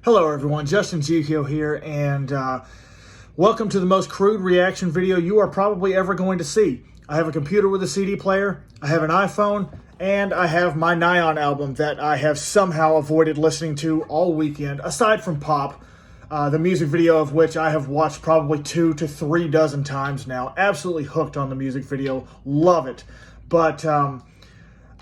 Hello everyone, Justin Gikio here, and welcome to the most crude reaction video you are probably ever going to see. I have a computer with a CD player, I have an iPhone, and I have my Nayeon album that I have somehow avoided listening to all weekend, aside from Pop, the music video of which I have watched probably 2 to 3 dozen times now. Absolutely hooked on the music video, love it. But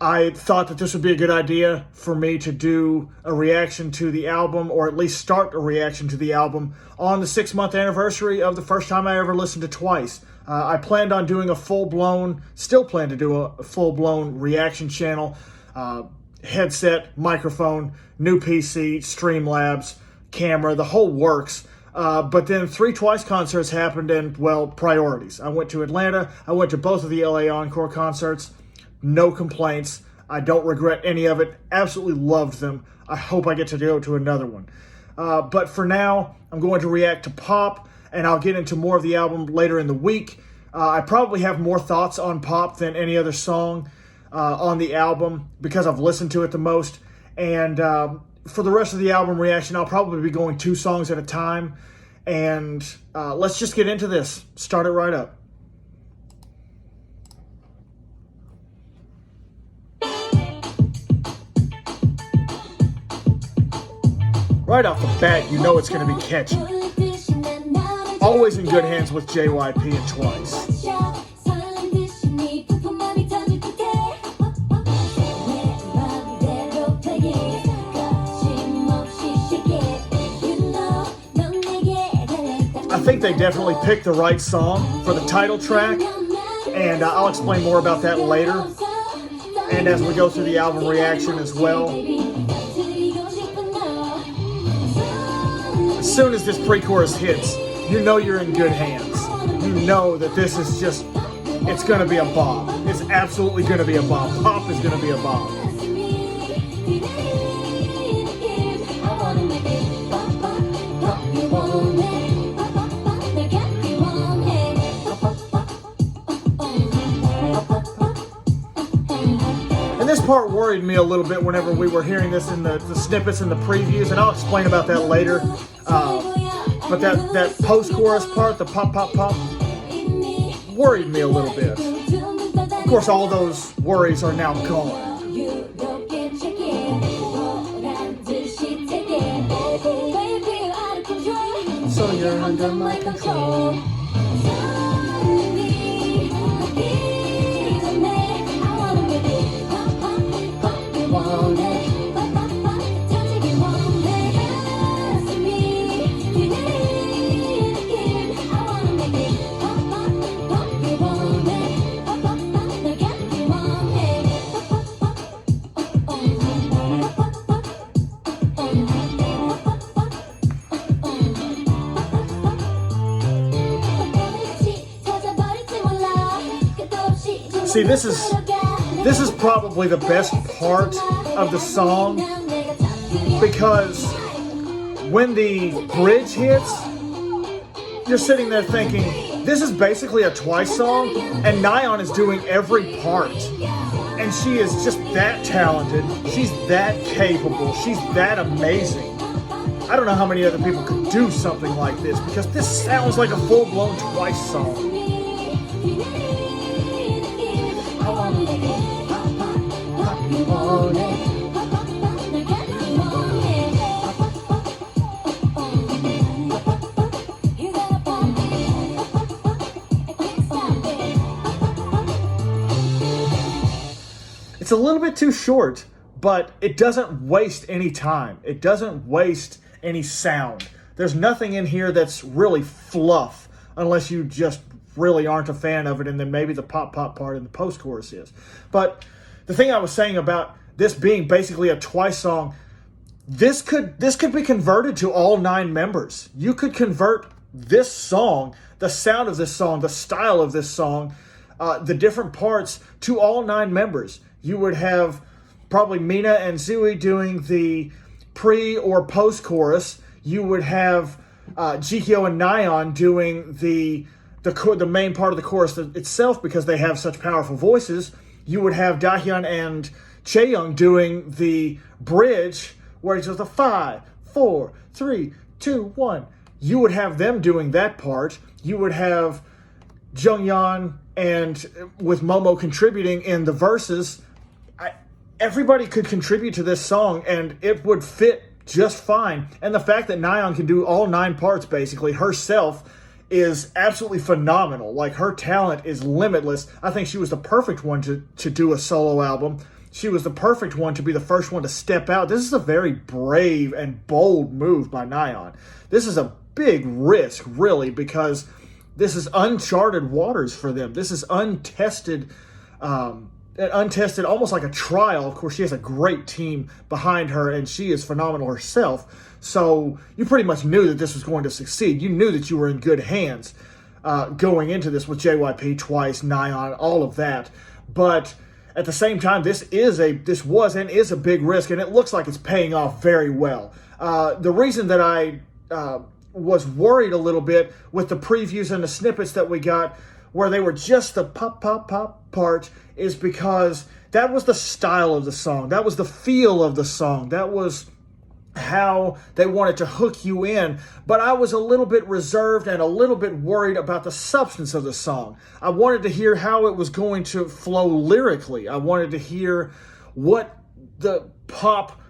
I thought that this would be a good idea for me to do a reaction to the album, or at least start a reaction to the album on the 6-month anniversary of the first time I ever listened to Twice. I planned on doing still plan to do a full-blown reaction channel, headset, microphone, new PC, Streamlabs, camera, the whole works. But then 3 Twice concerts happened and, well, priorities. I went to Atlanta, I went to both of the LA Encore concerts. No complaints. I don't regret any of it. Absolutely loved them. I hope I get to go to another one. But for now, I'm going to react to Pop, and I'll get into more of the album later in the week. I probably have more thoughts on Pop than any other song on the album because I've listened to it the most. And for the rest of the album reaction, I'll probably be going 2 songs at a time. And let's just get into this. Start it right up. Right off the bat, you know it's going to be catchy. Always in good hands with JYP and Twice. I think they definitely picked the right song for the title track, and I'll explain more about that later, and as we go through the album reaction as well. As soon as this pre-chorus hits, you know you're in good hands. You know that this is just, it's going to be a bomb. It's absolutely going to be a bomb. Pop is going to be a bomb. And this part worried me a little bit whenever we were hearing this in the snippets and the previews, and I'll explain about that later. But that post-chorus part, the pop, pop, pop, worried me a little bit. Of course, all those worries are now gone. So you're under my control. See, this is probably the best part of the song, because when the bridge hits, you're sitting there thinking, this is basically a Twice song, and Nayeon is doing every part. And she is just that talented, she's that capable, she's that amazing. I don't know how many other people could do something like this, because this sounds like a full-blown Twice song. It's a little bit too short, but it doesn't waste any time. It doesn't waste any sound. There's nothing in here that's really fluff, unless you just really aren't a fan of it, and then maybe the pop pop part in the post-chorus is. But the thing I was saying about this being basically a Twice song, this could be converted to all 9 members. You could convert this song, the sound of this song, the style of this song, the different parts to all 9 members. You would have probably Mina and Zooey doing the pre or post-chorus. You would have Gikio and Nayeon doing the main part of the chorus itself, because they have such powerful voices. You would have Dahyun and Chaeyoung doing the bridge, where it's just a 5, 4, 3, 2, 1. You would have them doing that part. You would have Jungyeon and with Momo contributing in the verses. Everybody could contribute to this song and it would fit just fine. And the fact that Nayeon can do all 9 parts basically herself is absolutely phenomenal. Like, her talent is limitless. I think she was the perfect one to do a solo album. She was the perfect one to be the first one to step out. This is a very brave and bold move by Nayeon. This is a big risk, really, because this is uncharted waters for them. This is untested, almost like a trial. Of course, she has a great team behind her, and she is phenomenal herself. So you pretty much knew that this was going to succeed. You knew that you were in good hands going into this with JYP, Twice, Nayeon, all of that. But at the same time, this was and is a big risk, and it looks like it's paying off very well. The reason that I was worried a little bit with the previews and the snippets that we got where they were just the pop, pop, pop part is because that was the style of the song. That was the feel of the song. That was how they wanted to hook you in. But I was a little bit reserved and a little bit worried about the substance of the song. I wanted to hear how it was going to flow lyrically. I wanted to hear what the pop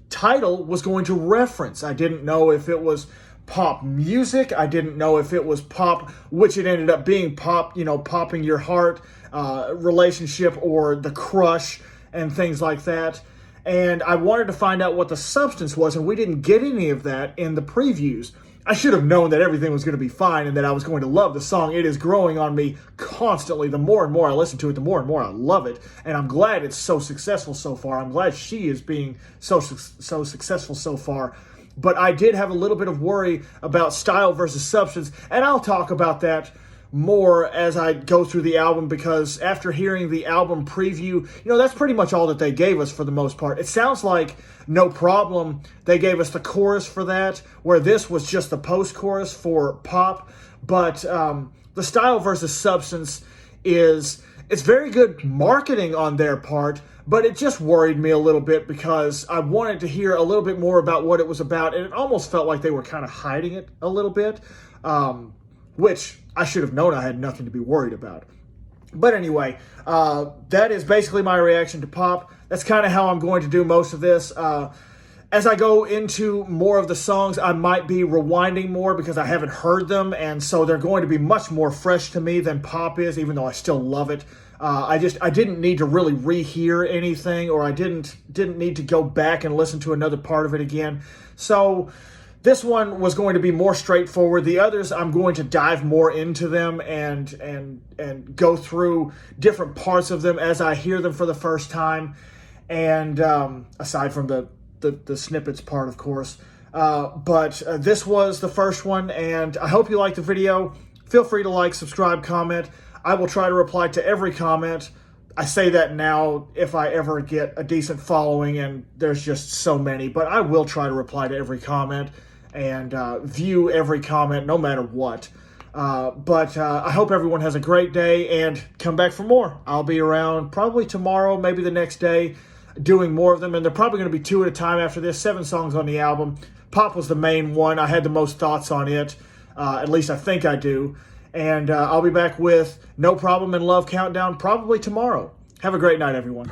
title was going to reference. I didn't know if it was pop music. I didn't know if it was pop, which it ended up being pop, popping your heart, relationship, or the crush and things like that. And I wanted to find out what the substance was, and we didn't get any of that in the previews. I should have known that everything was going to be fine and that I was going to love the song. It is growing on me constantly. The more and more I listen to it, the more and more I love it. And I'm glad it's so successful so far. I'm glad she is being so successful so far. But I did have a little bit of worry about style versus substance, and I'll talk about that more as I go through the album, because after hearing the album preview, that's pretty much all that they gave us for the most part. It sounds like No Problem, they gave us the chorus for that, where this was just the post-chorus for pop. But the style versus substance it's very good marketing on their part, but it just worried me a little bit because I wanted to hear a little bit more about what it was about, and it almost felt like they were kind of hiding it a little bit, which I should have known I had nothing to be worried about. But anyway, that is basically my reaction to pop. That's kind of how I'm going to do most of this. As I go into more of the songs, I might be rewinding more because I haven't heard them, and so they're going to be much more fresh to me than pop is, even though I still love it. I didn't need to really rehear anything, or I didn't need to go back and listen to another part of it again. So this one was going to be more straightforward. The others, I'm going to dive more into them and go through different parts of them as I hear them for the first time. And aside from the snippets part, of course. But this was the first one, and I hope you liked the video. Feel free to like, subscribe, comment. I will try to reply to every comment. I say that now if I ever get a decent following, and there's just so many, but I will try to reply to every comment and view every comment no matter what. But I hope everyone has a great day, and come back for more. I'll be around probably tomorrow, maybe the next day, doing more of them, and they're probably going to be 2 at a time after this. 7 songs on the album. Pop was the main one. I had the most thoughts on it. At least I think I do. And I'll be back with No Problem and Love Countdown probably tomorrow. Have a great night, everyone.